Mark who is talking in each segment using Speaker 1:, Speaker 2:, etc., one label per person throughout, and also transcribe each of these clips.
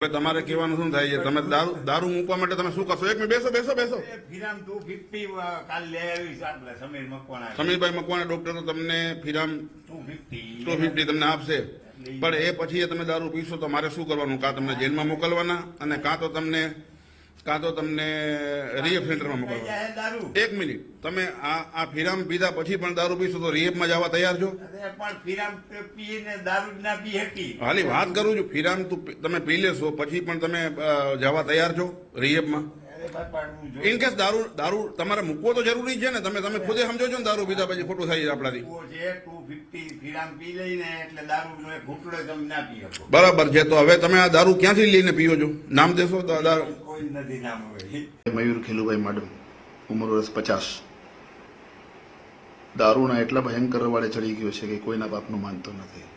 Speaker 1: હવે તમારે કહેવાનું શું થાય છે? તમે દારૂ દારૂ મૂકવા માટે તમે શું કરશો? એક મિનિટ બેસો બેસો બેસો.
Speaker 2: ફિરામ 250 કાલ લઈ આવીશ. આપણે સમીર મકવાણા
Speaker 1: સમીરભાઈ મકવાણા ડોક્ટર તમને ફિરામ
Speaker 2: 250
Speaker 1: 250 તમને આપશે, પણ એ પછી તમે દારૂ પીશો તો મારે શું કરવાનું? કાં તમને જેલમાં મોકલવાના અને કાં તો તમને રિહેબ સેન્ટરમાં મોકલવાના.
Speaker 2: દારૂ
Speaker 1: એક મિનિટ, તમે આ ફિરામ પીધા પછી પણ દારૂ પીશો તો રિહેબમાં જવા તૈયાર છો?
Speaker 2: પણ ફિરામ પીને દારૂ જ ના પી હતી.
Speaker 1: હાલી વાત કરું છું. ફિરામ તમે પી લેશો પછી પણ તમે જવા તૈયાર છો રિહેબમાં? ઇન કેસ દારૂ તમારે મૂકવો તો જરૂરી છે ને. તમે ખુદે સમજો છો ને દારૂ પીધા પછી ખોટું થાય છે આપણાથી.
Speaker 2: 250 ફિરામ પી લઈને એટલે દારૂ નો ઘૂંટડો તમે ના પી શકો.
Speaker 1: બરાબર છે. તો હવે તમે આ દારૂ ક્યાંથી લઈને પીઓ છો? નામ દેશો?
Speaker 2: કોઈ નથી નામ હોય.
Speaker 3: મયુર ખેલુભાઈ માડમ, ઉંમર વર્ષ 50. દારૂના એટલા ભયંકર વાળે ચડી ગયો છે કે કોઈના બાપનું માનતો નથી.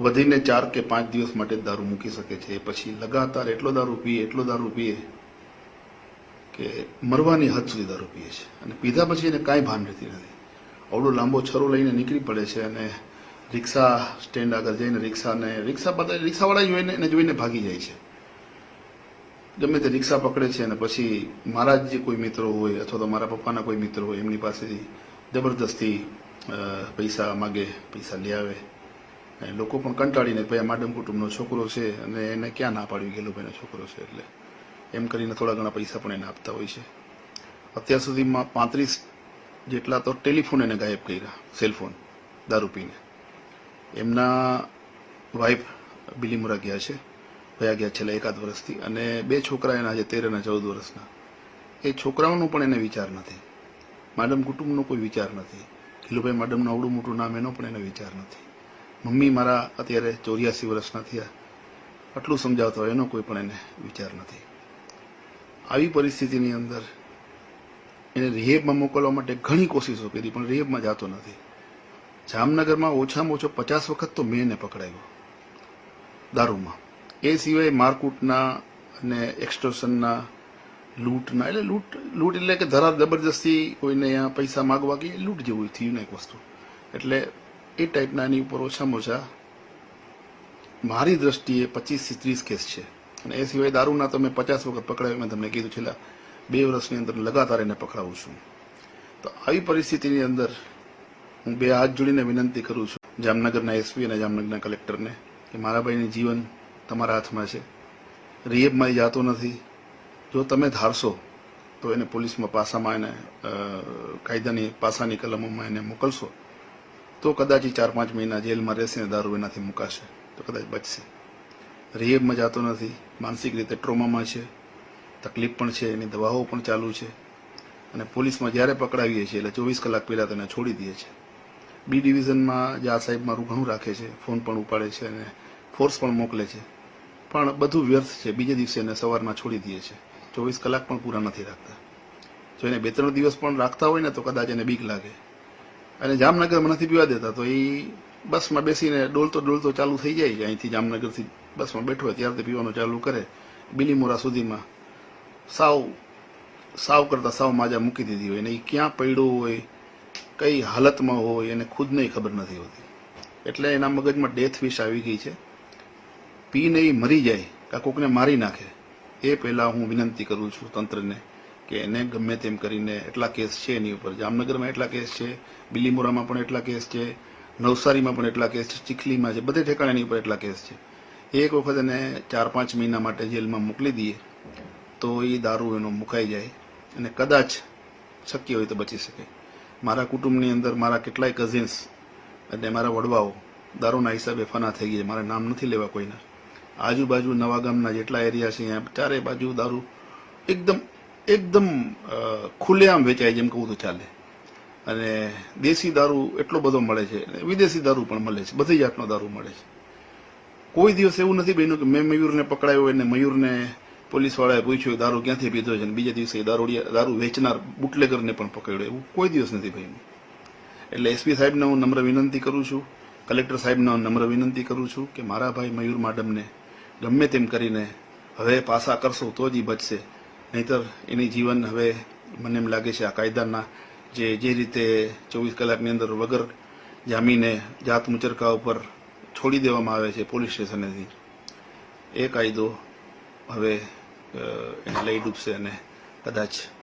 Speaker 3: વધીને 4 કે 5 દિવસ માટે જ દારૂ મૂકી શકે છે. પછી લગાતાર એટલો દારૂ પીએ કે મરવાની હદ સુધી દારૂ પીએ છે. અને પીધા પછી એને કાંઈ ભાન રહેતી નથી. અવડો લાંબો છરો લઈને નીકળી પડે છે અને રિક્ષા સ્ટેન્ડ આગળ જઈને રિક્ષાવાળા એને જોઈને ભાગી જાય છે. ગમે તે રિક્ષા પકડે છે અને પછી મારા જ જે કોઈ મિત્રો હોય અથવા તો મારા પપ્પાના કોઈ મિત્રો હોય એમની પાસેથી જબરદસ્તી પૈસા માગે, પૈસા લઈ આવે. લોકો પણ કંટાળીને ભાઈ માડમ કુટુંબનો છોકરો છે અને એને ક્યાં ના પાડવી, ગેલુભાઈનો છોકરો છે એટલે એમ કરીને થોડા ઘણા પૈસા પણ એને આપતા હોય છે. અત્યાર સુધીમાં 35 જેટલા તો ટેલિફોન એને ગાયબ કર્યા, સેલફોન, દારૂ પીને. એમના વાઇફ બિલીમોરા ગયા છે, ભયા ગયા છેલ્લા 1 વર્ષથી, અને 2 છોકરા એના આજે 13 અને 14 વર્ષના. એ છોકરાઓનો પણ એને વિચાર નથી. માડમ કુટુંબનો કોઈ વિચાર નથી. ખીલુભાઈ માડમનું આવડું મોટું નામ એનો પણ એને વિચાર નથી. મમ્મી મારા અત્યારે 84 વર્ષના થયા, આટલું સમજાવતા હોય એનો કોઈ પણ એને વિચાર નથી. આવી પરિસ્થિતિની અંદર એને રિહેબમાં મોકલવા માટે ઘણી કોશિશો કરી પણ રિહેબમાં જતો નથી. જામનગરમાં ઓછામાં ઓછો 50 વખત તો મેં એને પકડાયો દારૂમાં. એ સિવાય મારકૂટના અને એક્સટોર્શનના, લૂંટના, એટલે લૂંટ એટલે કે ધરાર જબરજસ્તી કોઈને અહીંયા પૈસા માગવા કે લૂંટ જેવું થયું ને એક વસ્તુ. એટલે એ ટાઈપના એની ઉપર ઓછામાં ઓછા મારી દ્રષ્ટિએ 25 થી 30 કેસ છે. અને એ સિવાય દારૂના તો મેં 50 વખત પકડાયો. મેં તમને કીધું છેલ્લા 2 વર્ષની અંદર લગાતાર એને પકડાવું છું. તો આવી પરિસ્થિતિની અંદર હું 2 હાથ જોડીને વિનંતી કરું છું જામનગરના એસપી અને જામનગરના કલેક્ટરને કે મારા ભાઈનું જીવન તમારા હાથમાં છે. રિહેબમાં જતો નથી. જો તમે ધારશો તો એને પોલીસમાં પાસામાં એને કાયદાની પાસાની કલમોમાં એને મોકલશો તો કદાચ 4-5 મહિના જેલમાં રહેશે ને દારૂ એનાથી મુકાશે તો કદાચ બચશે. રિહેબમાં જતો નથી, માનસિક રીતે ટ્રોમામાં છે, તકલીફ પણ છે, એની દવાઓ પણ ચાલુ છે. અને પોલીસમાં જ્યારે પકડાવીએ છીએ એટલે 24 કલાક પહેલાં તેને છોડી દે છે. બી ડિવિઝનમાં જે આ સાહેબ મારું ઘણું રાખે છે, ફોન પણ ઉપાડે છે અને ફોર્સ પણ મોકલે છે, પણ બધું વ્યર્થ છે. બીજે દિવસે એને સવારમાં છોડી દે છે. 24 કલાક પણ પૂરા નથી રાખતા. જો એને 2-3 દિવસ પણ રાખતા હોય ને તો કદાચ એને બીક લાગે. અને જામનગરમાં નથી પીવા દેતા તો એ બસમાં બેસીને ડોલતો ચાલુ થઈ જાય છે. અહીંથી જામનગરથી બસમાં બેઠો હોય ત્યારથી પીવાનું ચાલુ કરે. બિલીમોરા સુધીમાં સાવ કરતા સાવ માજા મૂકી દીધી હોય. એને એ ક્યાં પડ્યો હોય, કઈ હાલતમાં હોય એને ખુદને ખબર નથી હોતી. એટલે એના મગજમાં ડેથ વિશ આવી ગઈ છે. પીને એ મરી જાય કે કોકને મારી નાખે એ પહેલાં હું વિનંતી કરું છું તંત્રને કે એને ગમે તેમ કરીને, એટલા કેસ છે એની ઉપર. જામનગરમાં એટલા કેસ છે, બિલીમોરામાં પણ એટલા કેસ છે, નવસારીમાં પણ એટલા કેસ છે, ચીખલીમાં છે, બધે ઠેકાણે એની ઉપર એટલા કેસ છે. એક વખત એને 4-5 મહિના માટે જેલમાં મોકલી દઈએ તો એ દારૂ એનો મુકાઈ જાય અને કદાચ શક્ય હોય તો બચી શકે. મારા કુટુંબની અંદર મારા કેટલાય કઝિન્સ અને મારા વડવાઓ દારૂના હિસાબે ફના થઈ ગયા. મારા નામ નથી લેવા કોઈના. આજુબાજુ નવા ગામના જેટલા એરિયા છે અહીંયા ચારે બાજુ દારૂ એકદમ ખુલ્લેઆમ વેચાય, જેમ કહું તો ચાલે. અને દેશી દારૂ એટલો બધો મળે છે, વિદેશી દારૂ પણ મળે છે, બધી જાતનો દારૂ મળે છે. કોઈ દિવસ એવું નથી બન્યું કે મેં મયુરને પકડાયો અને મયુરને પોલીસવાળાએ પૂછ્યું દારૂ ક્યાંથી પીધો છે અને બીજા દિવસે દારૂ વેચનાર બુટલેગરને પણ પકડ્યો. એવું કોઈ દિવસ નથી બન્યું. એટલે એસપી સાહેબને હું નમ્ર વિનંતી કરું છું, કલેક્ટર સાહેબને હું નમ્ર વિનંતી કરું છું કે મારા ભાઈ મયુર માડમને ગમે તેમ કરીને હવે પાસા કરશો તો જ એ બચશે. નહીતર એની જીવન હવે મને એમ લાગે છે આ કાયદાના જે રીતે 24 કલાકની અંદર વગર જામીને જાત મુચરકા ઉપર છોડી દેવામાં આવે છે પોલીસ સ્ટેશનેથી, એ કાયદો હવે એને લઈ ડૂબશે અને કદાચ